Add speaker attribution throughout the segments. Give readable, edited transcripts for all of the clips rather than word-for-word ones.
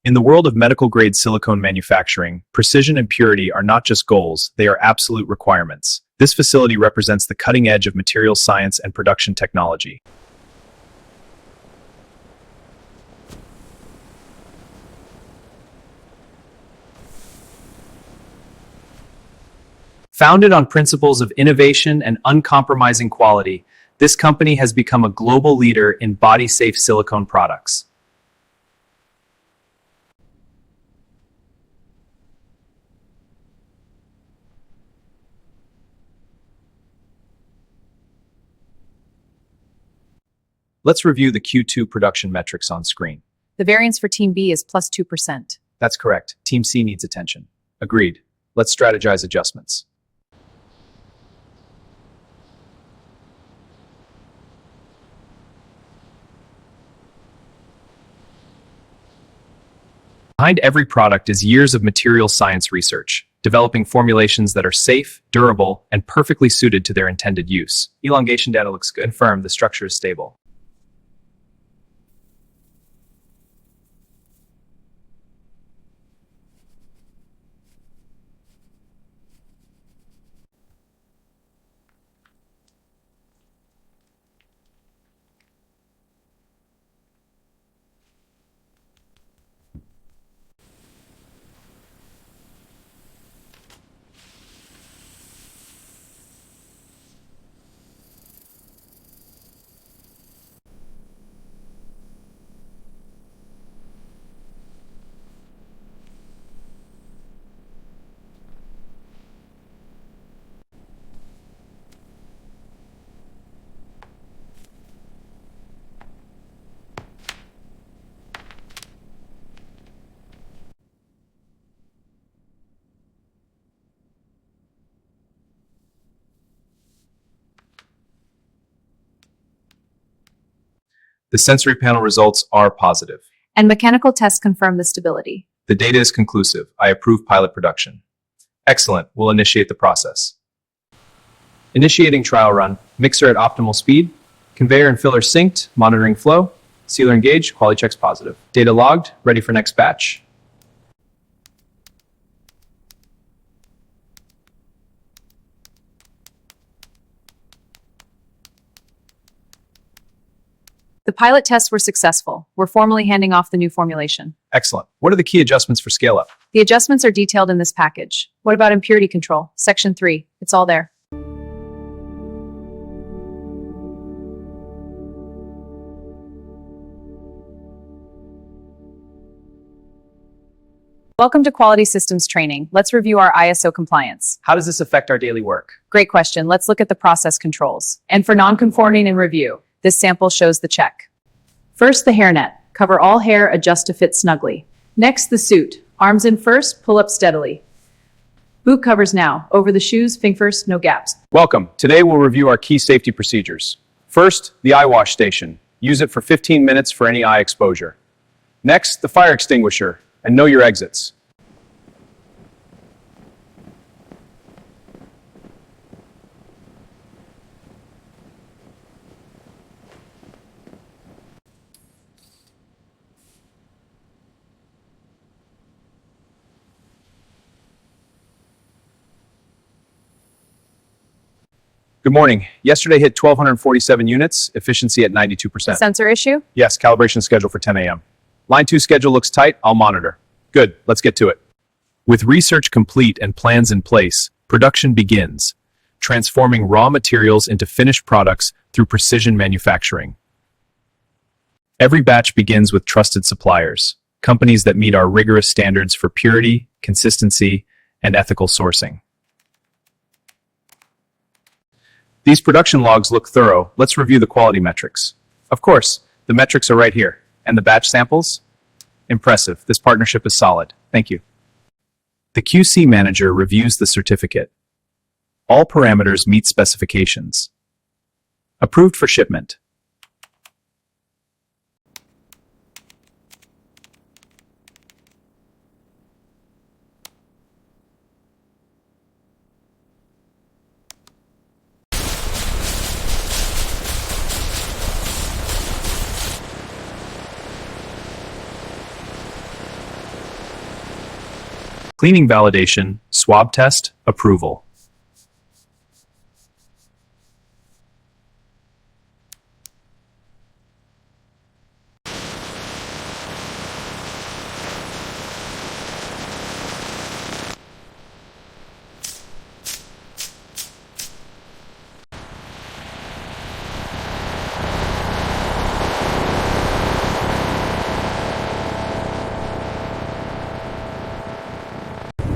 Speaker 1: In the world of medical-grade silicone manufacturing, precision and purity are not just goals, they are absolute requirements. This facility represents the cutting edge of materials science and production technology. Founded on principles of innovation and uncompromising quality, this company has become a global leader in body-safe silicone products. Let's review the Q2 production metrics on screen.
Speaker 2: The variance for Team B is plus 2%.
Speaker 1: That's correct. Team C needs attention. Agreed. Let's strategize adjustments. Behind every product is years of material science research, developing formulations that are safe, durable, and perfectly suited to their intended use. Elongation data looks good. Confirm the structure is stable. The sensory panel results are positive.
Speaker 2: And mechanical tests confirm the stability.
Speaker 1: The data is conclusive. I approve pilot production. Excellent. We'll initiate the process. Initiating trial run. Mixer at optimal speed. Conveyor and filler synced. Monitoring flow. Sealer engaged. Quality checks positive. Data logged. Ready for next batch.
Speaker 2: The pilot tests were successful. We're formally handing off the new formulation.
Speaker 1: Excellent. What are the key adjustments for scale-up?
Speaker 2: The adjustments are detailed in this package. What about impurity control? Section 3. It's all there. Welcome to Quality Systems Training. Let's review our ISO compliance.
Speaker 1: How does this affect our daily work?
Speaker 2: Great question. Let's look at the process controls. And for non-conforming and review, this sample shows the check. First, the hairnet. Cover all hair, adjust to fit snugly. Next, the suit. Arms in first, pull up steadily. Boot covers now. Over the shoes, fingers, no gaps.
Speaker 1: Welcome. Today we'll review our key safety procedures. First, the eye wash station. Use it for 15 minutes for any eye exposure. Next, the fire extinguisher. And know your exits. Good morning. Yesterday hit 1,247 units, efficiency at 92%.
Speaker 2: Sensor issue?
Speaker 1: Yes, calibration scheduled for 10 a.m. Line 2 schedule looks tight. I'll monitor. Good. Let's get to it. With research complete and plans in place, production begins, transforming raw materials into finished products through precision manufacturing. Every batch begins with trusted suppliers, companies that meet our rigorous standards for purity, consistency, and ethical sourcing. These production logs look thorough. Let's review the quality metrics. Of course, the metrics are right here. And the batch samples? Impressive. This partnership is solid. Thank you. The QC manager reviews the certificate. All parameters meet specifications. Approved for shipment. Cleaning validation, swab test, approval.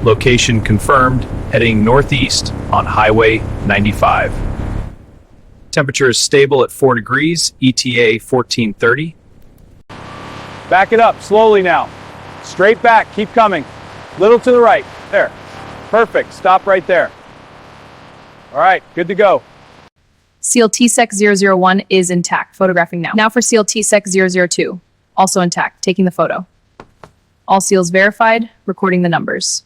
Speaker 1: Location confirmed, heading northeast on Highway 95. Temperature is stable at 4 degrees, ETA 1430.
Speaker 3: Back it up, slowly now. Straight back, keep coming. Little to the right, there. Perfect, stop right there. All right, good to go.
Speaker 2: Seal TSEC001 is intact. Photographing now. Now for seal TSEC002. Also intact. Taking the photo. All seals verified. Recording the numbers.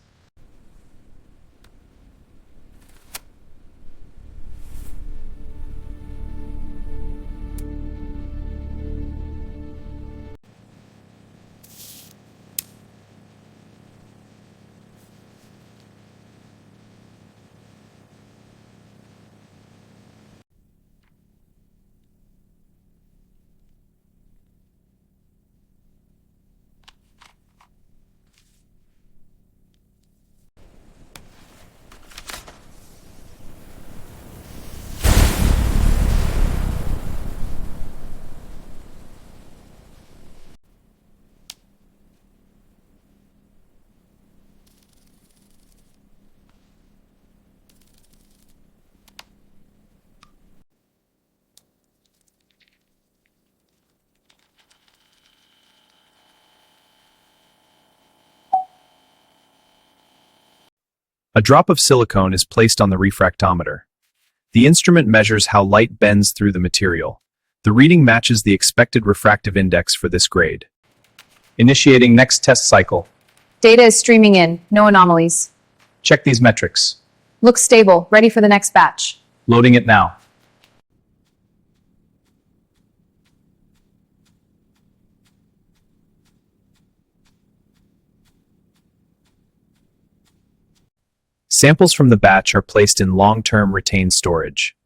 Speaker 1: A drop of silicone is placed on the refractometer. The instrument measures how light bends through the material. The reading matches the expected refractive index for this grade. Initiating next test cycle.
Speaker 2: Data is streaming in. No anomalies.
Speaker 1: Check these metrics.
Speaker 2: Looks stable. Ready for the next batch.
Speaker 1: Loading it now. Samples from the batch are placed in long-term retained storage.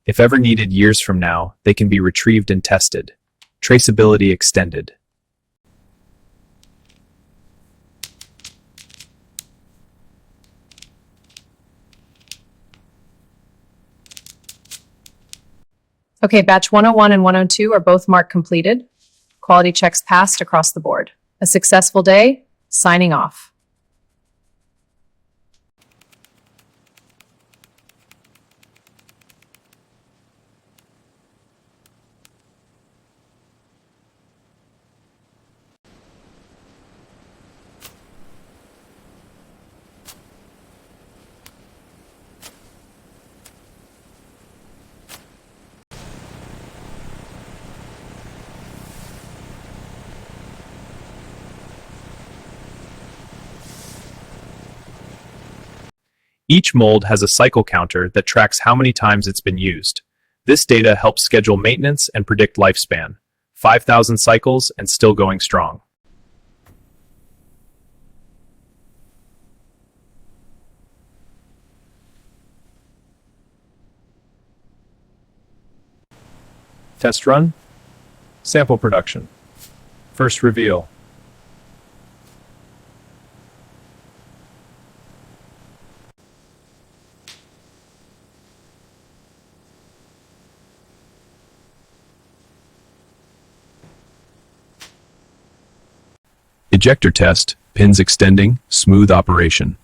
Speaker 1: If ever needed years from now, they can be retrieved and tested. Traceability extended.
Speaker 2: Okay, batch 101 and 102 are both marked completed. Quality checks passed across the board. A successful day. Signing off.
Speaker 1: Each mold has a cycle counter that tracks how many times it's been used. This data helps schedule maintenance and predict lifespan. 5,000 cycles and still going strong. Test run. Sample production. First reveal. Ejector test, pins extending, smooth operation.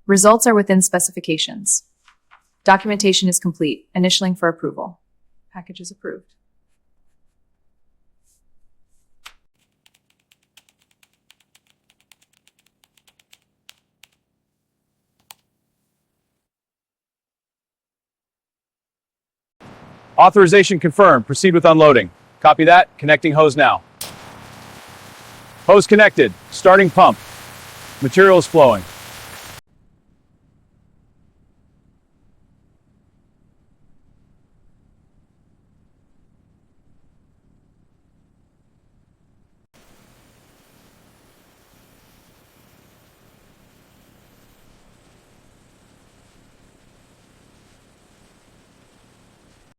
Speaker 2: Results are within specifications. Documentation is complete. Initialing for approval. Package is approved.
Speaker 3: Authorization confirmed. Proceed with unloading. Copy that. Connecting hose now. Hose connected. Starting pump. Material is flowing.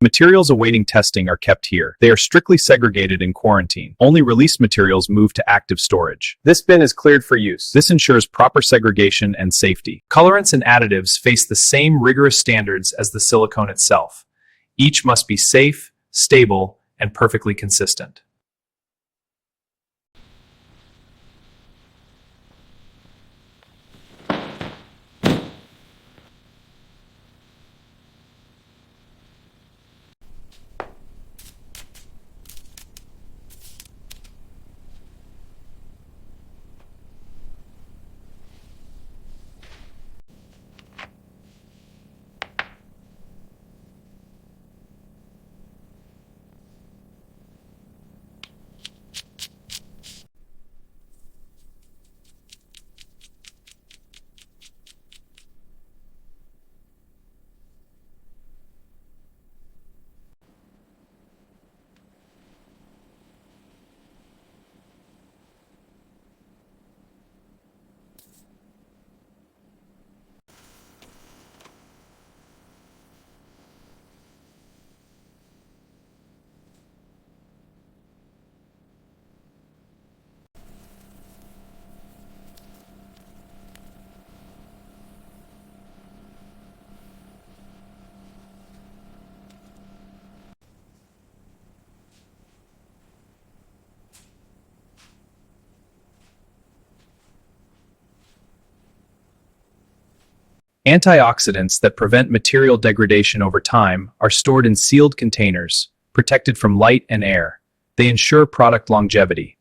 Speaker 1: Materials awaiting testing are kept here. They are strictly segregated in quarantine. Only released materials move to active storage.
Speaker 3: This bin is cleared for use.
Speaker 1: This ensures proper segregation and safety. Colorants and additives face the same rigorous standards as the silicone itself. Each must be safe, stable, and perfectly consistent. Antioxidants that prevent material degradation over time are stored in sealed containers, protected from light and air. They ensure product longevity.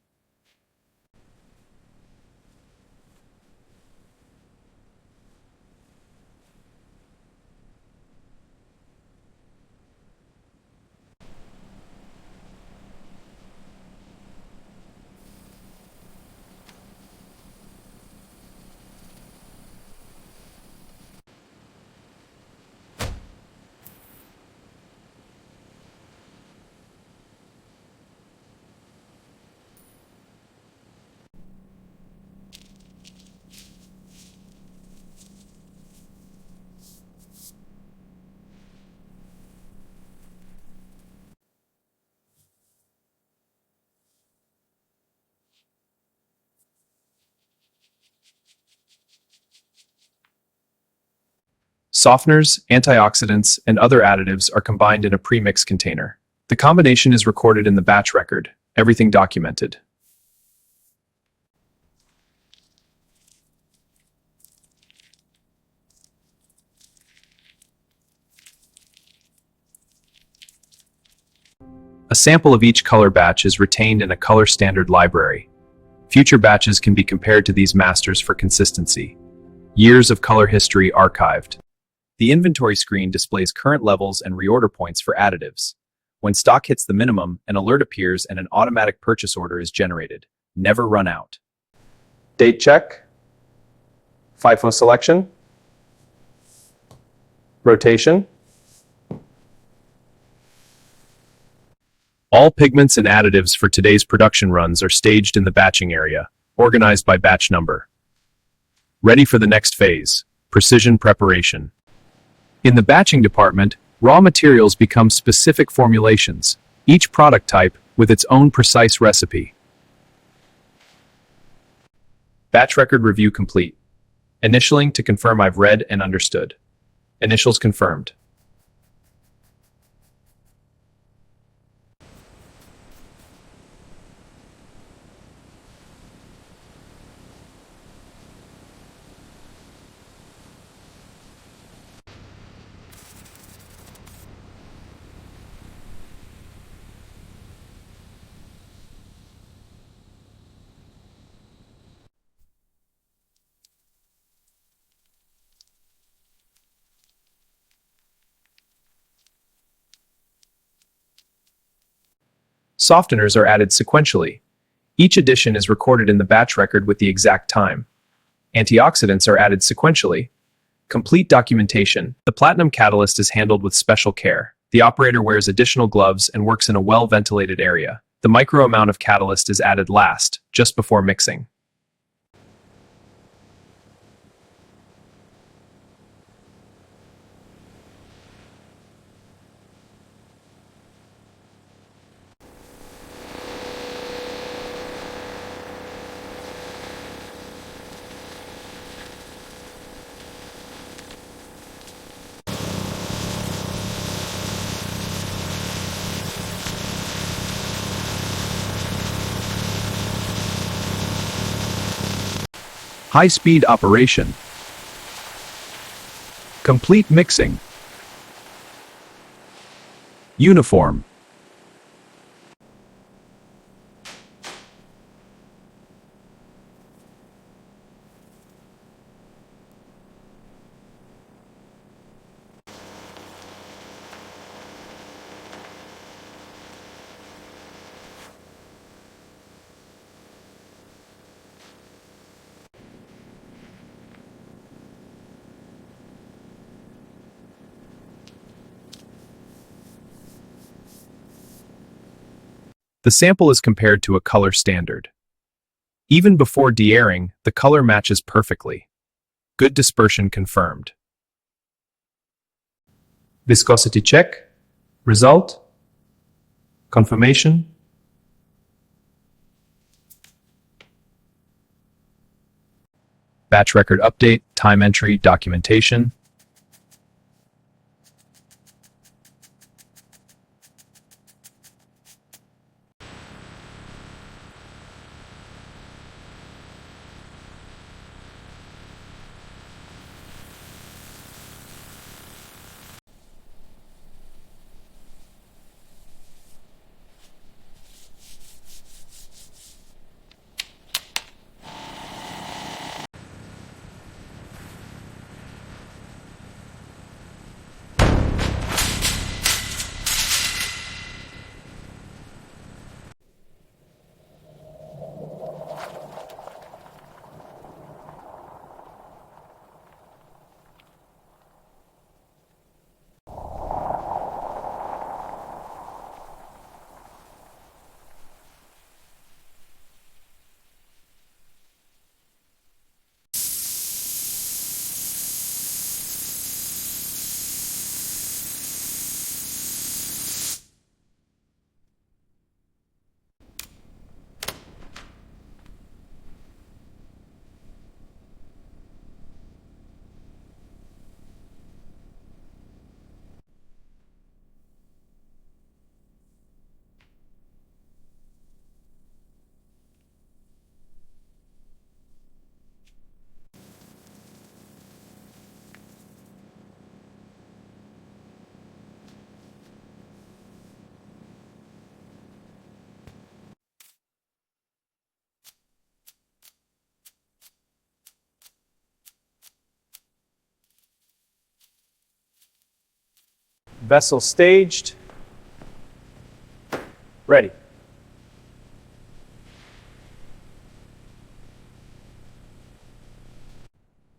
Speaker 1: Softeners, antioxidants, and other additives are combined in a pre-mix container. The combination is recorded in the batch record, everything documented. A sample of each color batch is retained in a color standard library. Future batches can be compared to these masters for consistency. Years of color history archived. The inventory screen displays current levels and reorder points for additives. When stock hits the minimum, an alert appears and an automatic purchase order is generated. Never run out.
Speaker 3: Date check. FIFO selection. Rotation.
Speaker 1: All pigments and additives for today's production runs are staged in the batching area, organized by batch number. Ready for the next phase, precision preparation. In the batching department, raw materials become specific formulations, each product type with its own precise recipe. Batch record review complete. Initialing to confirm I've read and understood. Initials confirmed. Softeners are added sequentially. Each addition is recorded in the batch record with the exact time. Antioxidants are added sequentially. Complete documentation. The platinum catalyst is handled with special care. The operator wears additional gloves and works in a well-ventilated area. The micro amount of catalyst is added last, just before mixing. High-speed operation. Complete mixing. Uniform. The sample is compared to a color standard. Even before de-airing, the color matches perfectly. Good dispersion confirmed. Viscosity check. Result. Confirmation. Batch record update, time entry, documentation.
Speaker 3: Vessel staged. Ready.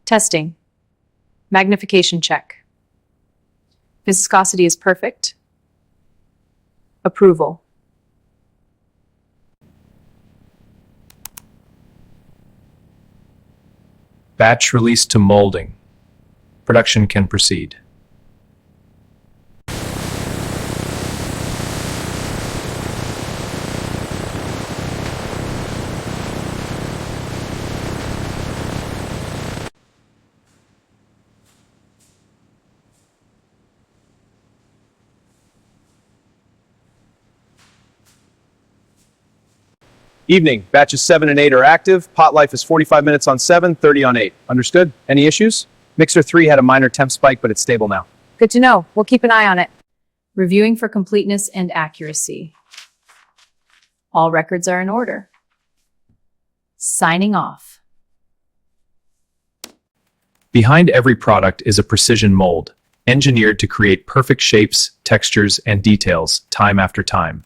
Speaker 2: Testing. Magnification check. Viscosity is perfect. Approval.
Speaker 1: Batch released to molding. Production can proceed.
Speaker 3: Evening. Batches 7 and 8 are active. Pot life is 45 minutes on 7, 30 on 8. Understood? Any issues? Mixer 3 had a minor temp spike, but it's stable now.
Speaker 2: Good to know. We'll keep an eye on it. Reviewing for completeness and accuracy. All records are in order. Signing off.
Speaker 1: Behind every product is a precision mold, engineered to create perfect shapes, textures, and details time after time.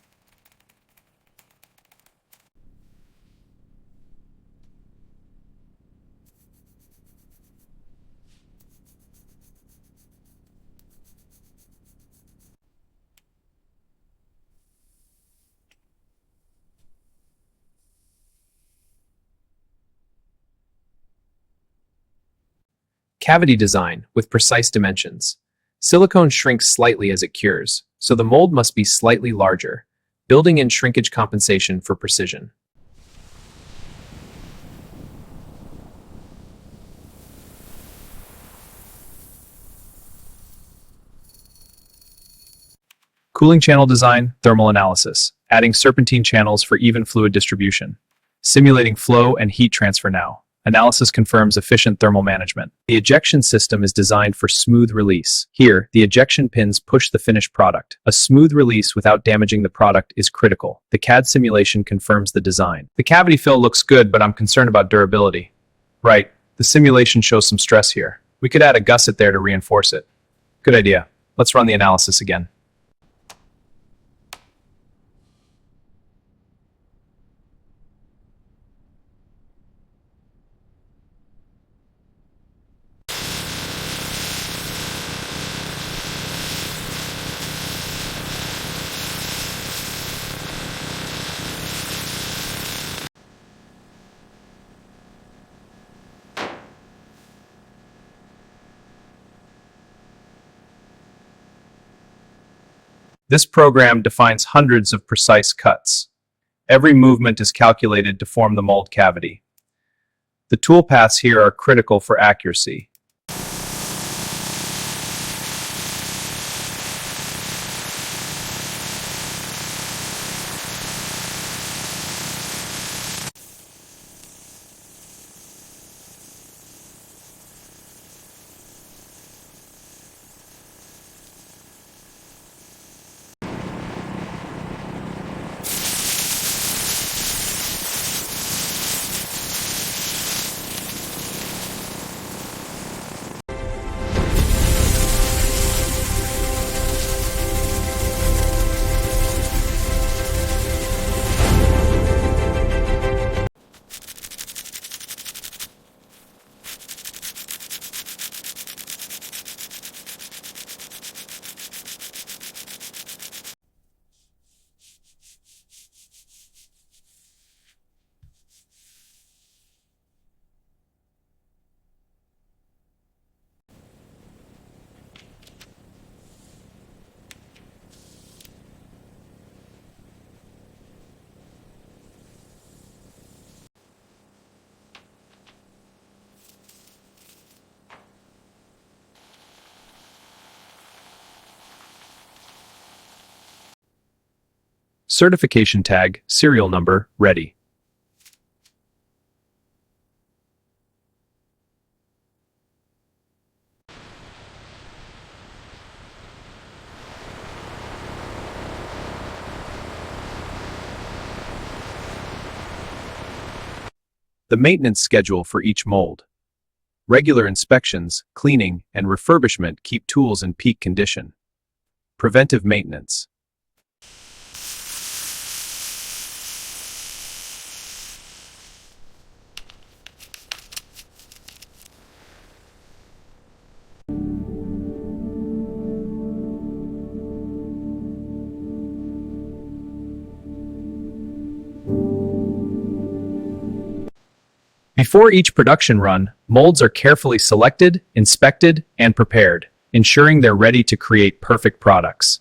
Speaker 1: Cavity design with precise dimensions. Silicone shrinks slightly as it cures, so the mold must be slightly larger, building in shrinkage compensation for precision. Cooling channel design, thermal analysis, adding serpentine channels for even fluid distribution. Simulating flow and heat transfer now. Analysis confirms efficient thermal management. The ejection system is designed for smooth release. Here, the ejection pins push the finished product. A smooth release without damaging the product is critical. The CAD simulation confirms the design. The cavity fill looks good, but I'm concerned about durability. Right, the simulation shows some stress here. We could add a gusset there to reinforce it. Good idea. Let's run the analysis again. This program defines hundreds of precise cuts. Every movement is calculated to form the mold cavity. The toolpaths here are critical for accuracy. Certification tag, serial number, ready. The maintenance schedule for each mold. Regular inspections, cleaning, and refurbishment keep tools in peak condition. Preventive maintenance. Before each production run, molds are carefully selected, inspected, and prepared, ensuring they're ready to create perfect products.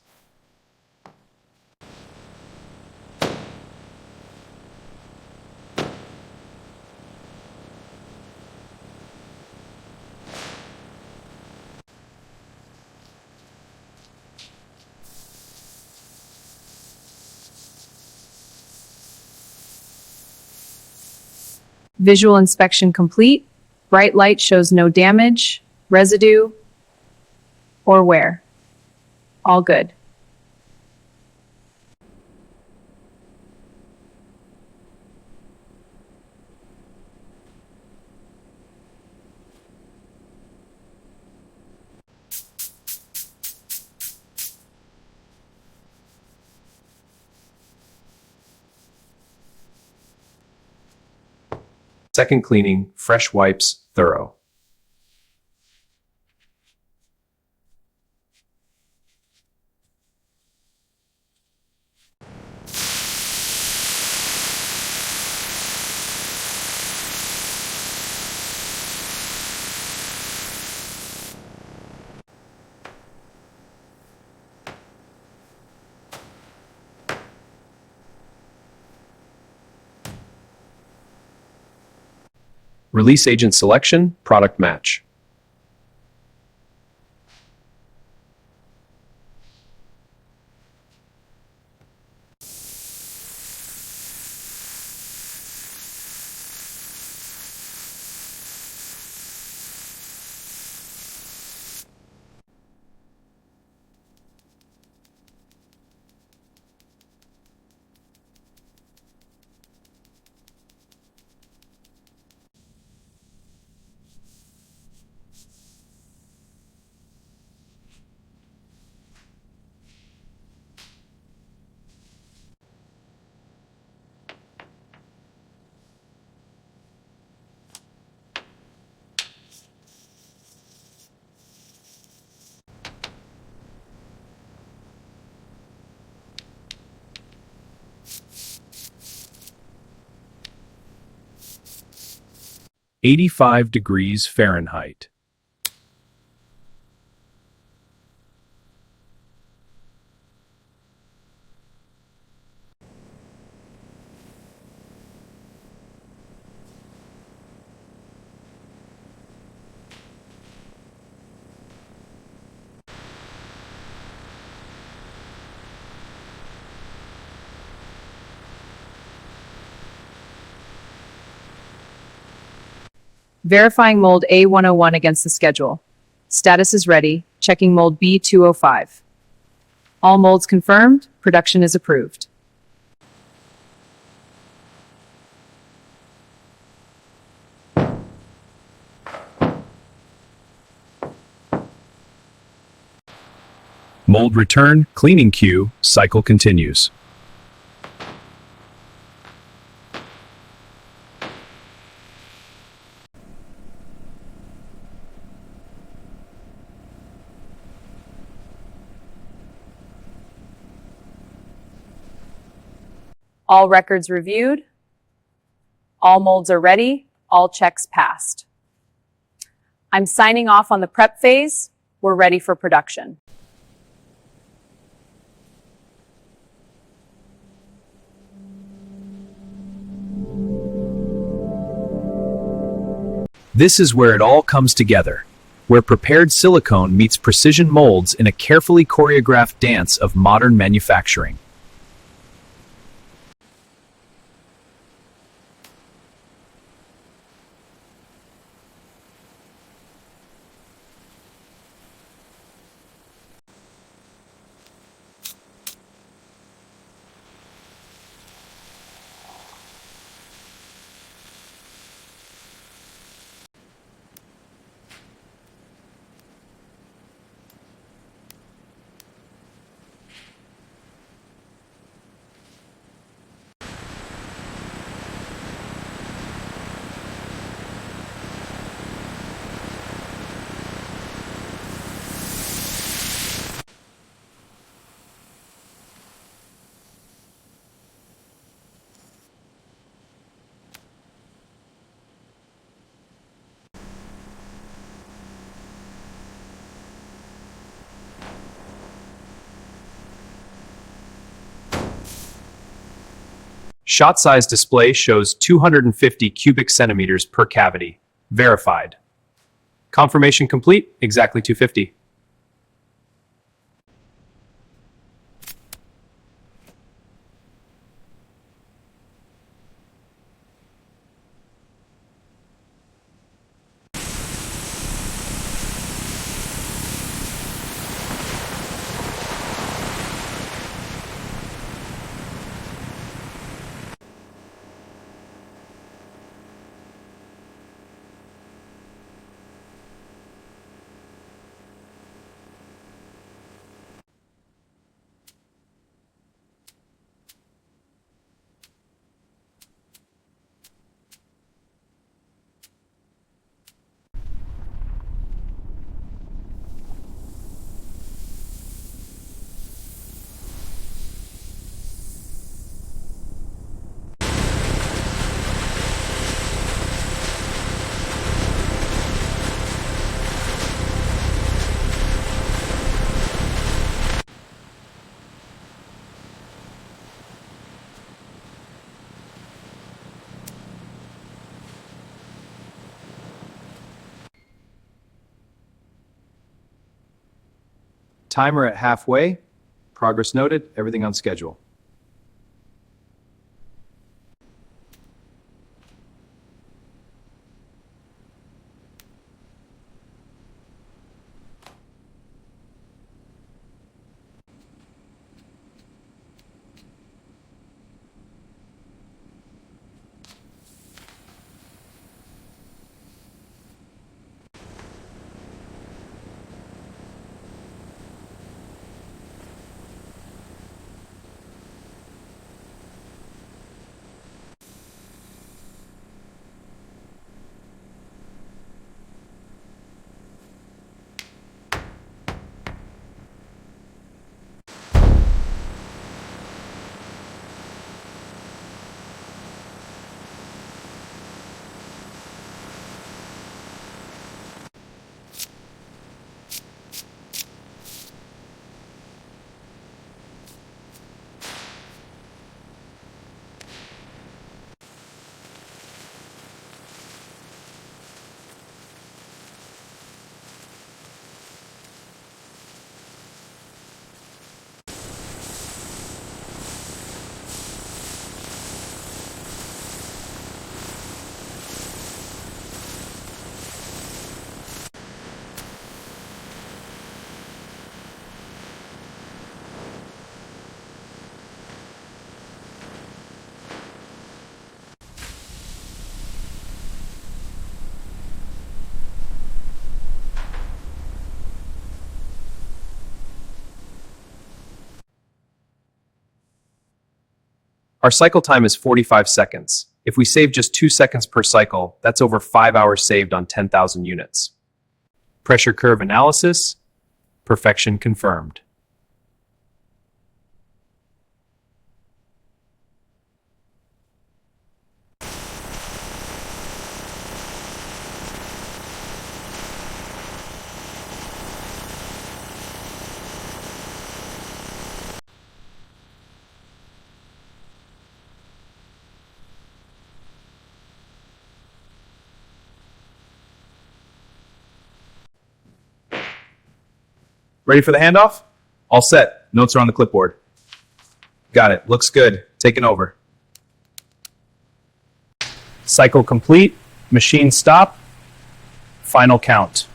Speaker 2: Visual inspection complete. Bright light shows no damage, residue, or wear. All good.
Speaker 1: Second cleaning, fresh wipes, thorough. Release agent selection, product match. (85°F).
Speaker 2: Verifying mold A101 against the schedule. Status is ready. Checking mold B205. All molds confirmed. Production is approved.
Speaker 1: Mold return, cleaning queue, cycle continues.
Speaker 2: All records reviewed. All molds are ready. All checks passed. I'm signing off on the prep phase. We're ready for production.
Speaker 1: This is where it all comes together, where prepared silicone meets precision molds in a carefully choreographed dance of modern manufacturing. Shot size display shows 250 cubic centimeters per cavity. Verified. Confirmation complete, exactly 250. Timer at halfway. Progress noted. Everything on schedule. Our cycle time is 45 seconds. If we save just 2 seconds per cycle, that's over 5 hours saved on 10,000 units. Pressure curve analysis. Perfection confirmed. Ready for the handoff? All set. Notes are on the clipboard. Got it. Looks good. Taking over. Cycle complete. Machine stop. Final count.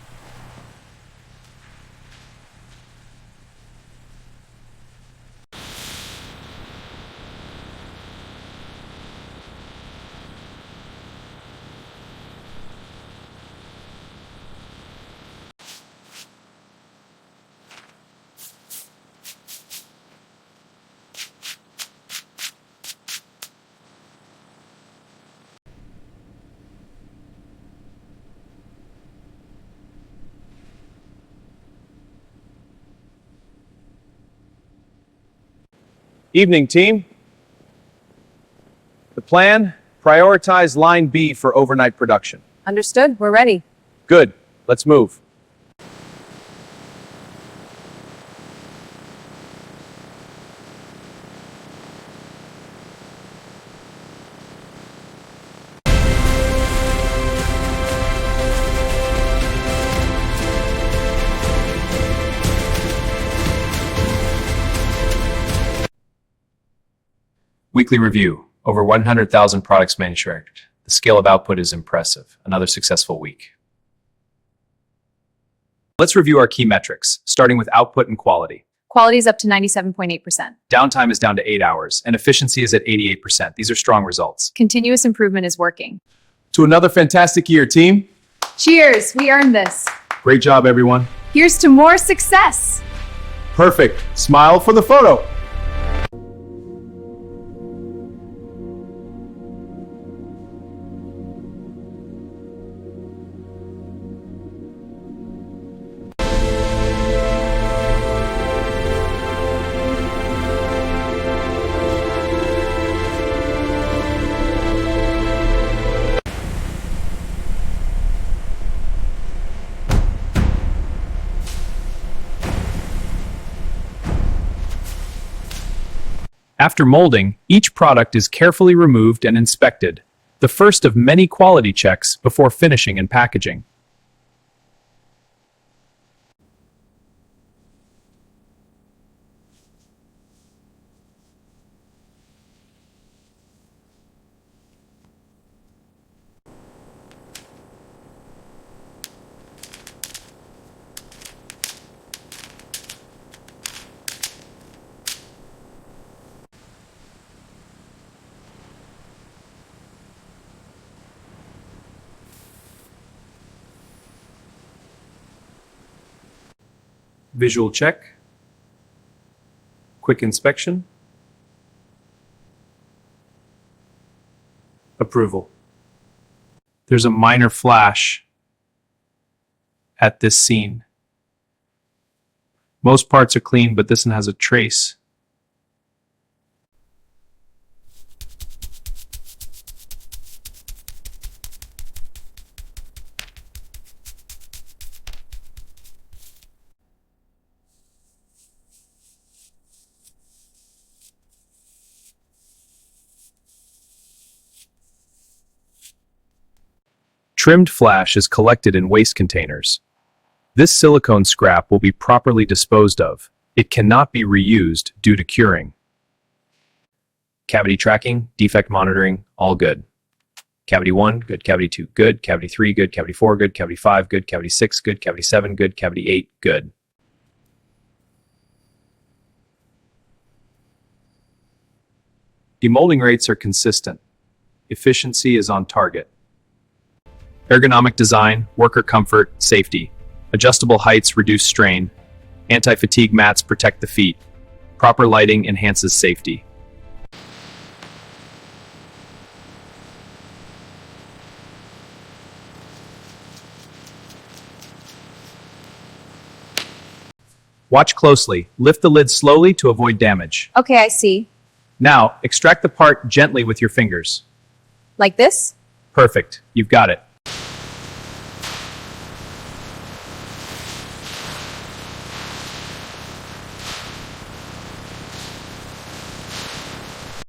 Speaker 3: Evening, team. The plan, prioritize line B for overnight production.
Speaker 4: Understood. We're ready.
Speaker 3: Good. Let's move.
Speaker 1: Weekly review. Over 100,000 products manufactured. The scale of output is impressive. Another successful week. Let's review our key metrics, starting with output and quality.
Speaker 2: Quality is up to 97.8%.
Speaker 1: Downtime is down to 8 hours, and efficiency is at 88%. These are strong results.
Speaker 2: Continuous improvement is working.
Speaker 3: To another fantastic year, team.
Speaker 2: Cheers! We earned this.
Speaker 3: Great job, everyone.
Speaker 2: Here's to more success.
Speaker 3: Perfect. Smile for the photo.
Speaker 1: After molding, each product is carefully removed and inspected, the first of many quality checks before finishing and packaging. Visual check. Quick inspection. Approval. There's a minor flash at this scene. Most parts are clean, but this one has a trace. Trimmed flash is collected in waste containers. This silicone scrap will be properly disposed of. It cannot be reused due to curing. Cavity tracking, defect monitoring, all good. Cavity 1, good. Cavity 2, good. Cavity 3, good. Cavity 4, good. Cavity 5, good. Cavity 6, good. Cavity 7, good. Cavity 8, good. Demolding rates are consistent. Efficiency is on target. Ergonomic design, worker comfort, safety. Adjustable heights reduce strain. Anti-fatigue mats protect the feet. Proper lighting enhances safety. Watch closely. Lift the lid slowly to avoid damage.
Speaker 2: Okay, I see.
Speaker 1: Now, extract the part gently with your fingers.
Speaker 2: Like this?
Speaker 1: Perfect. You've got it.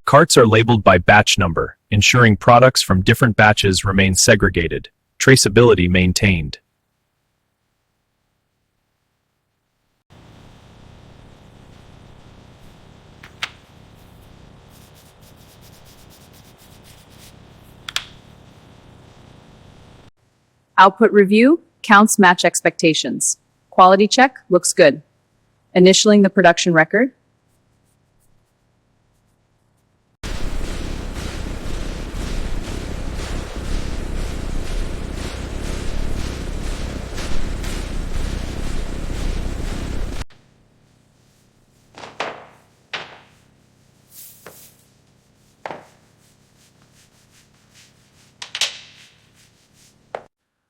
Speaker 1: Carts are labeled by batch number, ensuring products from different batches remain segregated. Traceability maintained.
Speaker 2: Output review, counts match expectations. Quality check, looks good. Initialing the production record.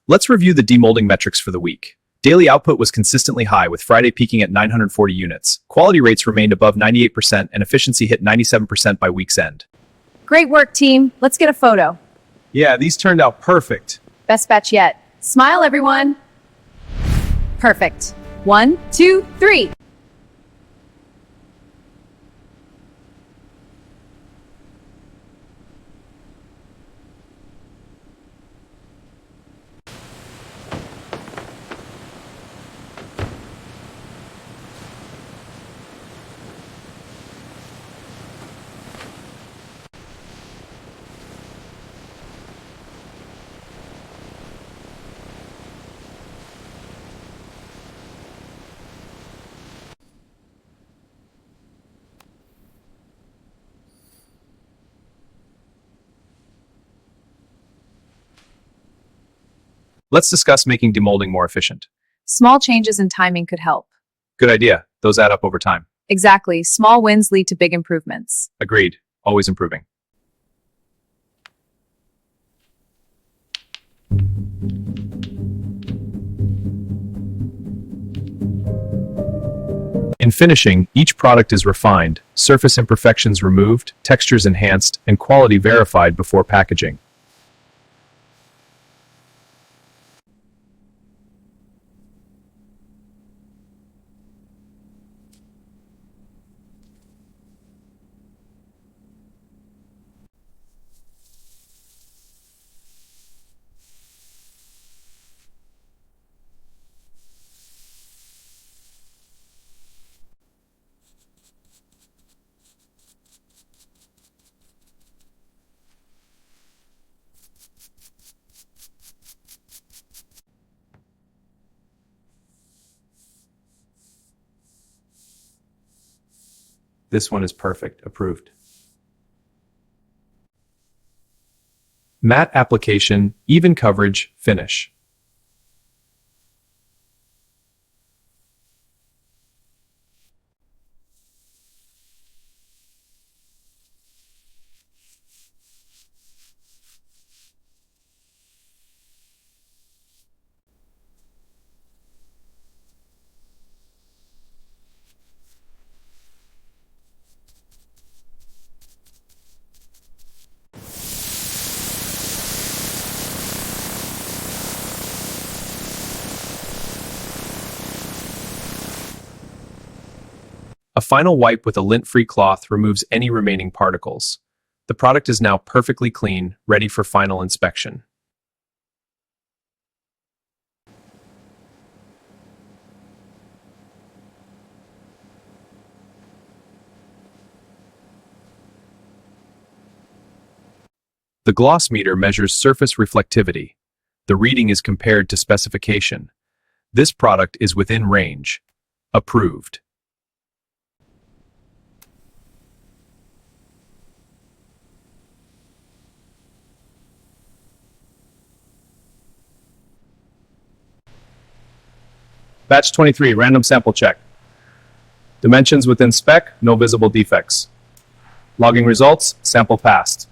Speaker 1: Let's review the demolding metrics for the week. Daily output was consistently high, with Friday peaking at 940 units. Quality rates remained above 98%, and efficiency hit 97% by week's end.
Speaker 2: Great work, team. Let's get a photo.
Speaker 1: Yeah, these turned out perfect.
Speaker 2: Best batch yet. Smile, everyone. Perfect. 1, 2, 3.
Speaker 1: Let's discuss making demolding more efficient.
Speaker 2: Small changes in timing could help.
Speaker 1: Good idea. Those add up over time.
Speaker 2: Exactly. Small wins lead to big improvements.
Speaker 1: Agreed. Always improving. In finishing, each product is refined, surface imperfections removed, textures enhanced, and quality verified before packaging. This one is perfect. Approved. Matte application, even coverage, finish. final wipe with a lint-free cloth removes any remaining particles. The product is now perfectly clean, ready for final inspection. The gloss meter measures surface reflectivity. The reading is compared to specification. This product is within range. Approved. Batch 23, random sample check. Dimensions within spec, no visible defects. Logging results, sample passed.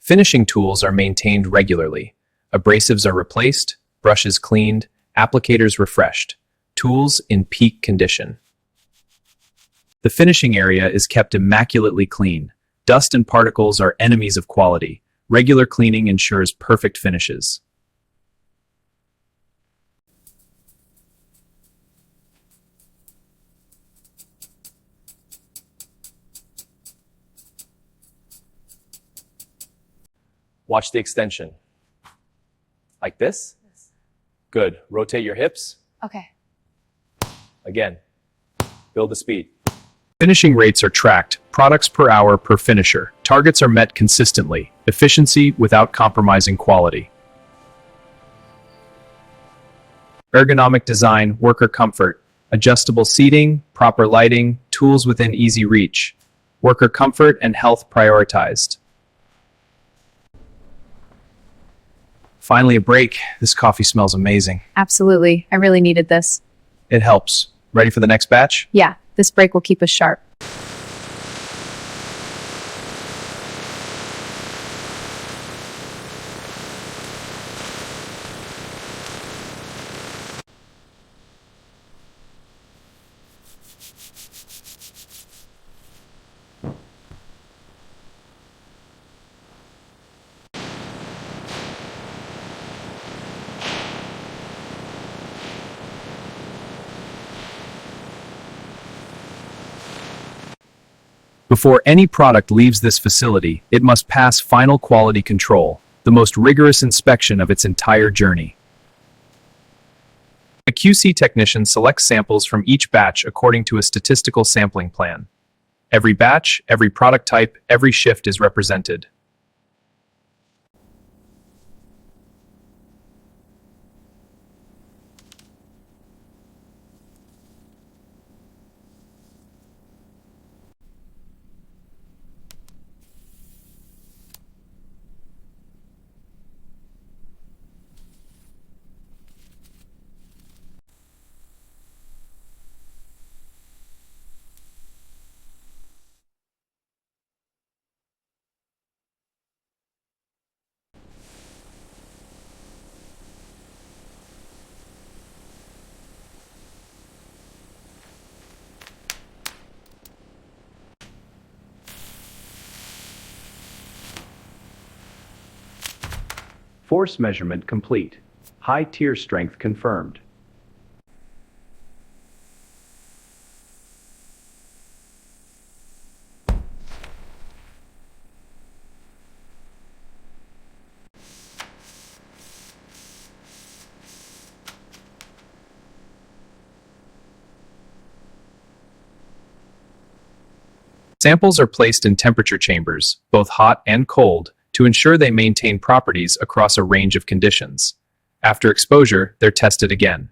Speaker 1: Finishing tools are maintained regularly. Abrasives are replaced, brushes cleaned, applicators refreshed. Tools in peak condition. The finishing area is kept immaculately clean. Dust and particles are enemies of quality. Regular cleaning ensures perfect finishes. Watch the extension. Like this? Good. Rotate your hips.
Speaker 2: Okay.
Speaker 1: Again. Build the speed. Finishing rates are tracked, products per hour per finisher. Targets are met consistently. Efficiency without compromising quality. Ergonomic design, worker comfort, adjustable seating, proper lighting, tools within easy reach. Worker comfort and health prioritized. Finally, a break. This coffee smells amazing.
Speaker 2: Absolutely. I really needed this.
Speaker 1: It helps. Ready for the next batch?
Speaker 2: Yeah, this break will keep us sharp.
Speaker 1: Before any product leaves this facility, it must pass final quality control, the most rigorous inspection of its entire journey. A QC technician selects samples from each batch according to a statistical sampling plan. Every batch, every product type, every shift is represented. Force measurement complete. High tier strength confirmed. Samples are placed in temperature chambers, both hot and cold, to ensure they maintain properties across a range of conditions. After exposure, they're tested again.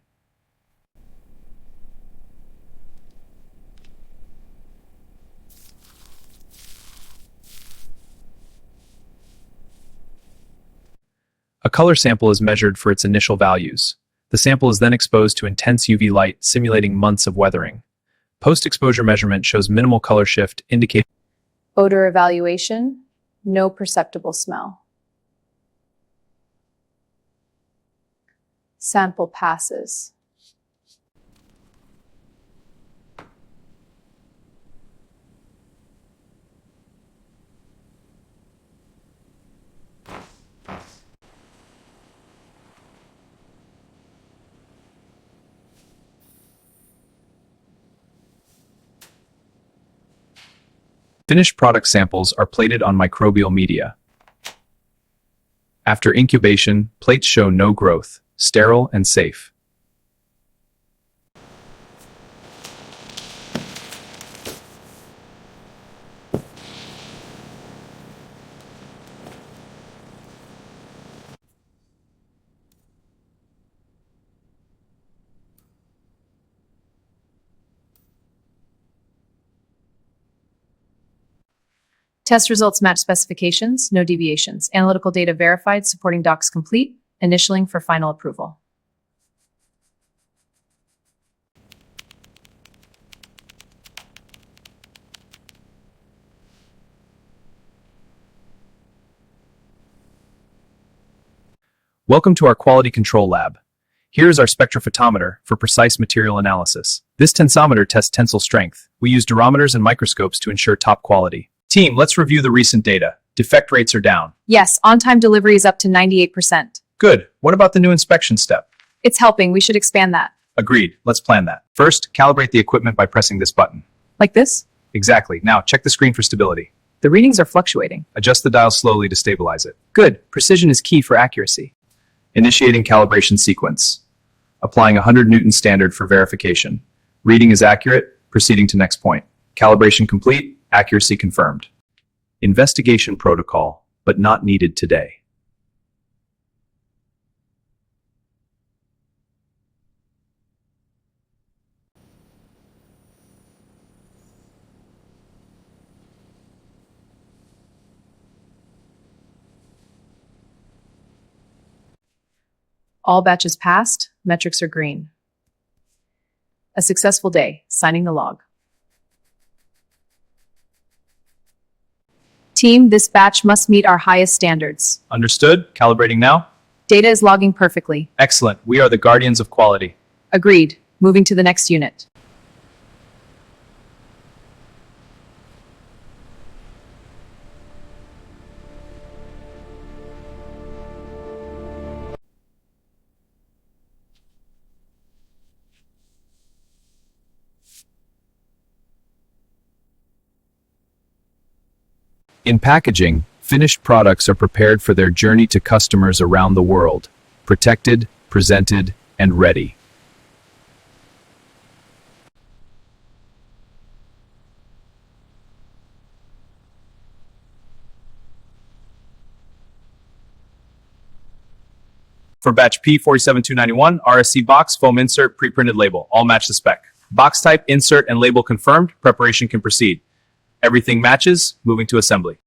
Speaker 1: color sample is measured for its initial values. The sample is then exposed to intense UV light, simulating months of weathering. Post-exposure measurement shows minimal color shift, indicating
Speaker 2: Odor evaluation, no perceptible smell. Sample passes.
Speaker 1: finished product samples are plated on microbial media. After incubation, plates show no growth, sterile and safe.
Speaker 2: Test results match specifications, no deviations. Analytical data verified, supporting docs complete, initialing for final approval.
Speaker 1: Welcome to our quality control lab. Here is our spectrophotometer for precise material analysis. This tensometer tests tensile strength. We use durometers and microscopes to ensure top quality. Team, let's review the recent data. Defect rates are down.
Speaker 2: Yes, on-time delivery is up to 98%.
Speaker 1: Good. What about the new inspection step?
Speaker 2: It's helping. We should expand that.
Speaker 1: Agreed. Let's plan that. First, calibrate the equipment by pressing this button.
Speaker 2: Like this?
Speaker 1: Exactly. Now, check the screen for stability.
Speaker 2: The readings are fluctuating.
Speaker 1: Adjust the dial slowly to stabilize it.
Speaker 2: Good. Precision is key for accuracy.
Speaker 1: Initiating calibration sequence. Applying 100 Newton standard for verification. Reading is accurate. Proceeding to next point. Calibration complete. Accuracy confirmed. Investigation protocol, but not needed today.
Speaker 2: All batches passed. Metrics are green. A successful day. Signing the log. Team, this batch must meet our highest standards.
Speaker 1: Understood? Calibrating now?
Speaker 2: Data is logging perfectly.
Speaker 1: Excellent. We are the guardians of quality.
Speaker 2: Agreed. Moving to the next unit.
Speaker 1: In packaging, finished products are prepared for their journey to customers around the world, protected, presented, and ready. For batch P47291, RSC box, foam insert, pre-printed label, all match the spec. Box type, insert, and label confirmed, preparation can proceed. Everything matches, moving to assembly.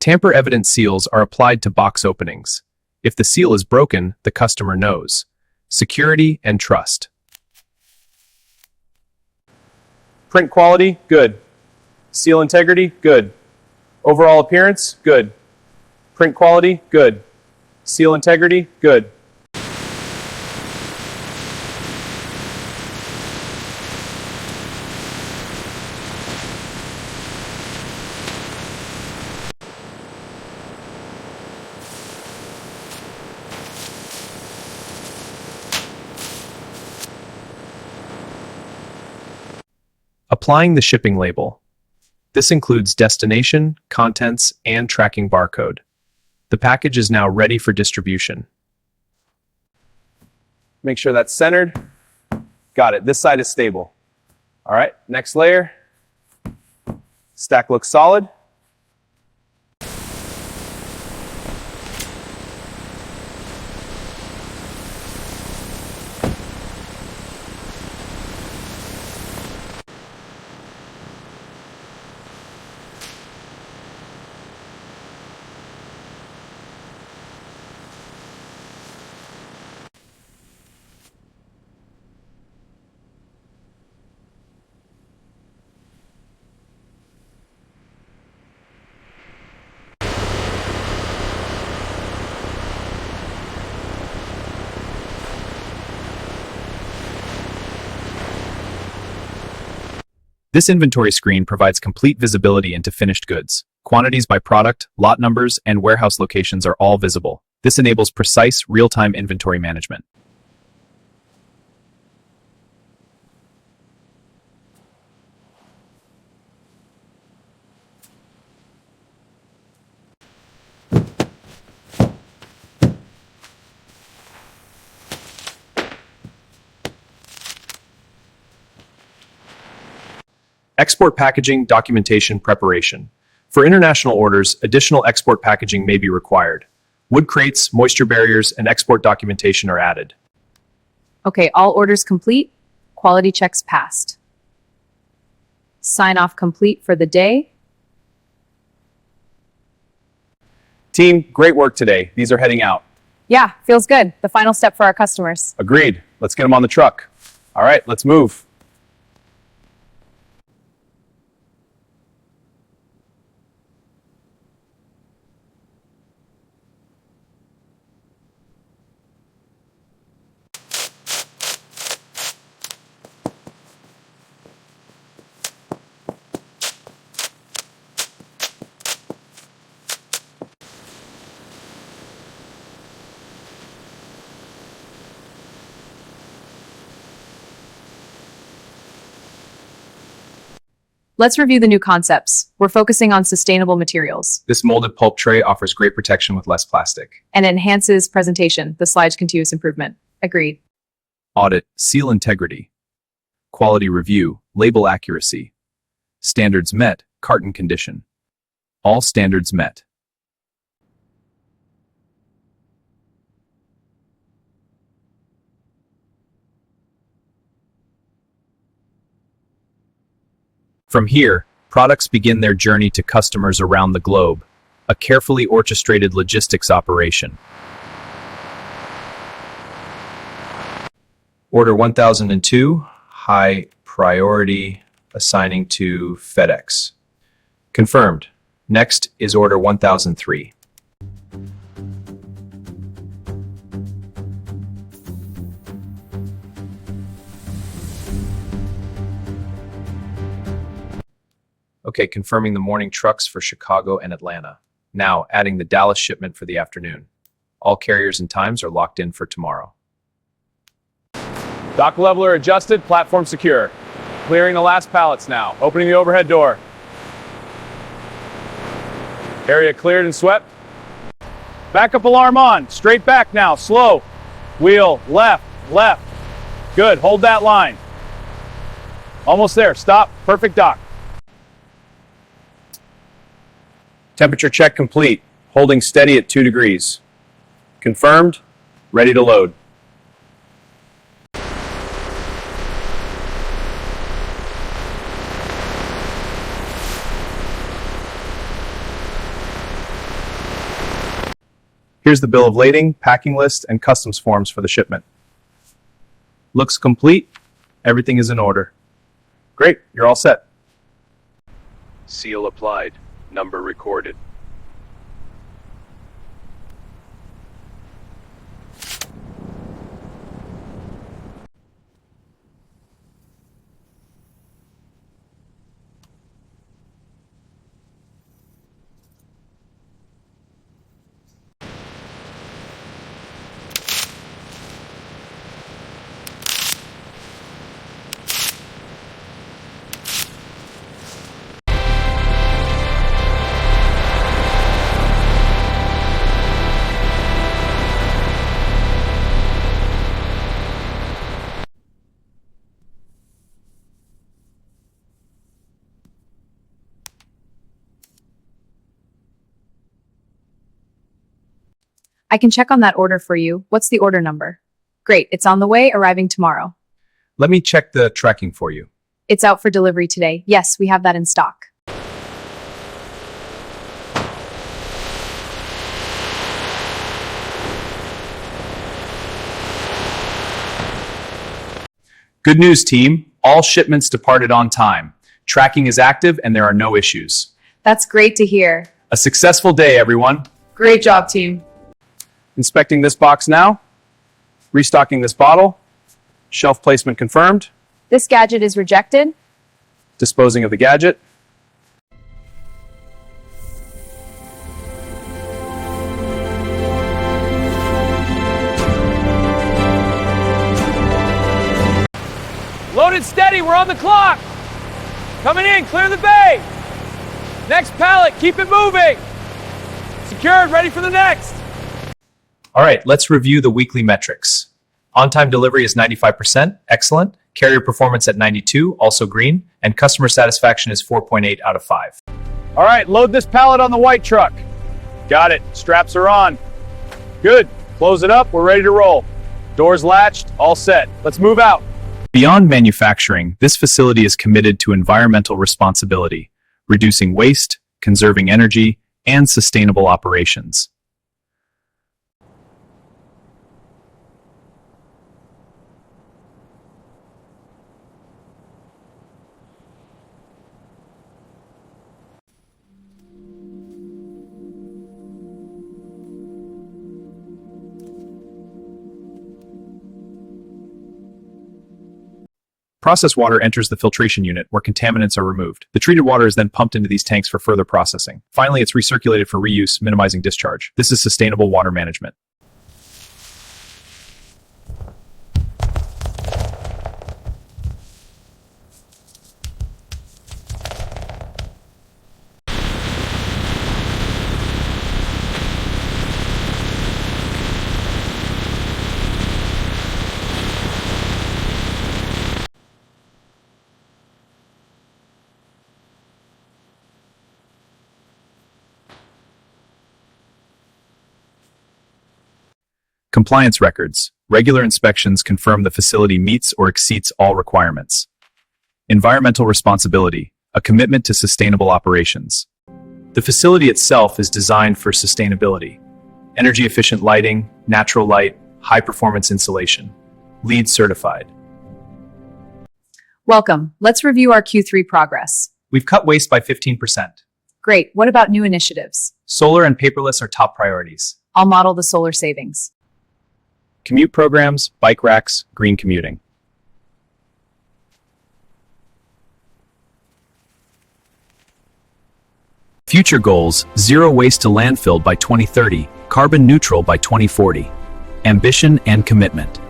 Speaker 1: Tamper-evident seals are applied to box openings. If the seal is broken, the customer knows. Security and trust.
Speaker 3: Print quality, good. Seal integrity, good. Overall appearance, good. Print quality, good. Seal integrity, good.
Speaker 1: Applying the shipping label. This includes destination, contents, and tracking barcode. The package is now ready for distribution.
Speaker 3: Make sure that's centered. Got it. This side is stable. All right, next layer. Stack looks solid.
Speaker 1: This inventory screen provides complete visibility into finished goods. Quantities by product, lot numbers, and warehouse locations are all visible. This enables precise, real-time inventory management. Export packaging, documentation, preparation. For international orders, additional export packaging may be required. Wood crates, moisture barriers, and export documentation are added.
Speaker 2: Okay, all orders complete. Quality checks passed. Sign off complete for the day.
Speaker 3: Team, great work today. These are heading out.
Speaker 2: Yeah, feels good. The final step for our customers.
Speaker 3: Agreed. Let's get them on the truck. All right, let's move.
Speaker 2: Let's review the new concepts. We're focusing on sustainable materials
Speaker 1: This molded pulp tray offers great protection with less plastic.
Speaker 2: and enhances presentation. The slide's continuous improvement. Agreed.
Speaker 1: Audit, seal integrity. Quality review, label accuracy. Standards met, carton condition. All standards met. From here, products begin their journey to customers around the globe, a carefully orchestrated logistics operation. Order 1002, high priority, assigning to FedEx. Confirmed. Next is order 1003. Okay, confirming the morning trucks for Chicago and Atlanta. Now, adding the Dallas shipment for the afternoon. All carriers and times are locked in for tomorrow.
Speaker 3: Dock leveler adjusted, platform secure. Clearing the last pallets now. Opening the overhead door. Area cleared and swept. Backup alarm on. Straight back now, slow. Wheel, left, left. Good, hold that line. Almost there, stop, perfect dock. Temperature check complete. Holding steady at 2 degrees. Confirmed, ready to load.
Speaker 1: Here's the bill of lading, packing list, and customs forms for the shipment. Looks complete. Everything is in order. Great, you're all set. Seal applied. Number recorded.
Speaker 2: I can check on that order for you. What's the order number? Great, it's on the way, arriving tomorrow.
Speaker 1: Let me check the tracking for you.
Speaker 2: It's out for delivery today. Yes, we have that in stock.
Speaker 1: Good news, team. All shipments departed on time. Tracking is active and there are no issues.
Speaker 2: That's great to hear.
Speaker 1: A successful day, everyone.
Speaker 2: Great job, team.
Speaker 3: Inspecting this box now. Restocking this bottle. Shelf placement confirmed.
Speaker 2: This gadget is rejected.
Speaker 3: Disposing of the gadget. Loaded steady, we're on the clock. Coming in, clear the bay. Next pallet, keep it moving. Secured, ready for the next.
Speaker 1: All right, let's review the weekly metrics. On-time delivery is 95%, excellent. Carrier performance at 92, also green. And customer satisfaction is 4.8 out of 5.
Speaker 3: All right, load this pallet on the white truck. Got it, straps are on. Good, close it up, we're ready to roll. Doors latched, all set. Let's move out.
Speaker 1: Beyond manufacturing, this facility is committed to environmental responsibility, reducing waste, conserving energy, and sustainable operations. Processed water enters the filtration unit where contaminants are removed. The treated water is then pumped into these tanks for further processing. Finally, it's recirculated for reuse, minimizing discharge. This is sustainable water management. Compliance records. Regular inspections confirm the facility meets or exceeds all requirements. Environmental responsibility, a commitment to sustainable operations. The facility itself is designed for sustainability. Energy-efficient lighting, natural light, high-performance insulation. LEED certified.
Speaker 2: Welcome. Let's review our Q3 progress.
Speaker 1: We've cut waste by 15%.
Speaker 2: Great. What about new initiatives?
Speaker 1: Solar and paperless are top priorities.
Speaker 2: I'll model the solar savings.
Speaker 1: Commute programs, bike racks, green commuting. Future goals: zero waste to landfill by 2030, carbon neutral by 2040. Ambition and commitment.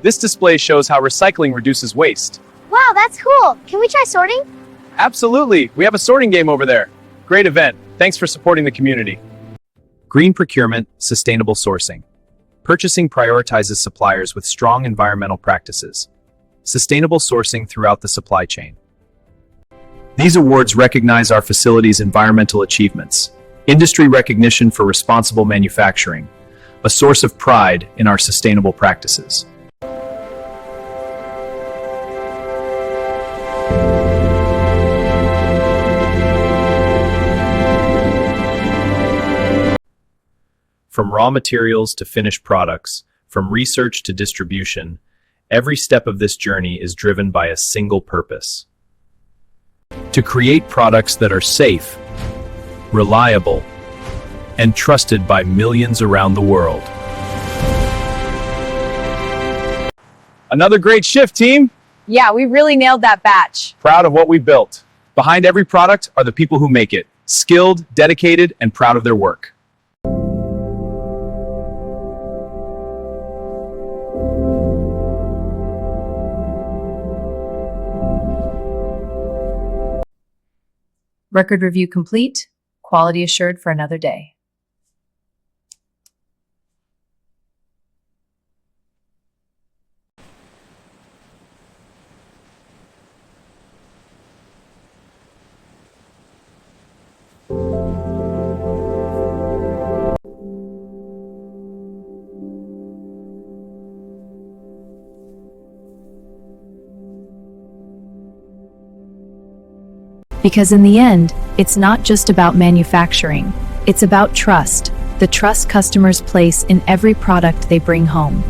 Speaker 3: This display shows how recycling reduces waste.
Speaker 4: Wow, that's cool. Can we try sorting?
Speaker 3: Absolutely. We have a sorting game over there. Great event. Thanks for supporting the community.
Speaker 1: Green procurement, sustainable sourcing. Purchasing prioritizes suppliers with strong environmental practices. Sustainable sourcing throughout the supply chain. These awards recognize our facility's environmental achievements. Industry recognition for responsible manufacturing. a source of pride in our sustainable practices. From raw materials to finished products, from research to distribution, every step of this journey is driven by a single purpose: to create products that are safe, reliable, and trusted by millions around the world.
Speaker 3: Another great shift, team.
Speaker 2: Yeah, we really nailed that batch.
Speaker 3: Proud of what we built. Behind every product are the people who make it, skilled, dedicated, and proud of their work.
Speaker 2: Record review complete. Quality assured for another day. Because in the end, it's not just about manufacturing. It's about trust, the trust customers place in every product they bring home.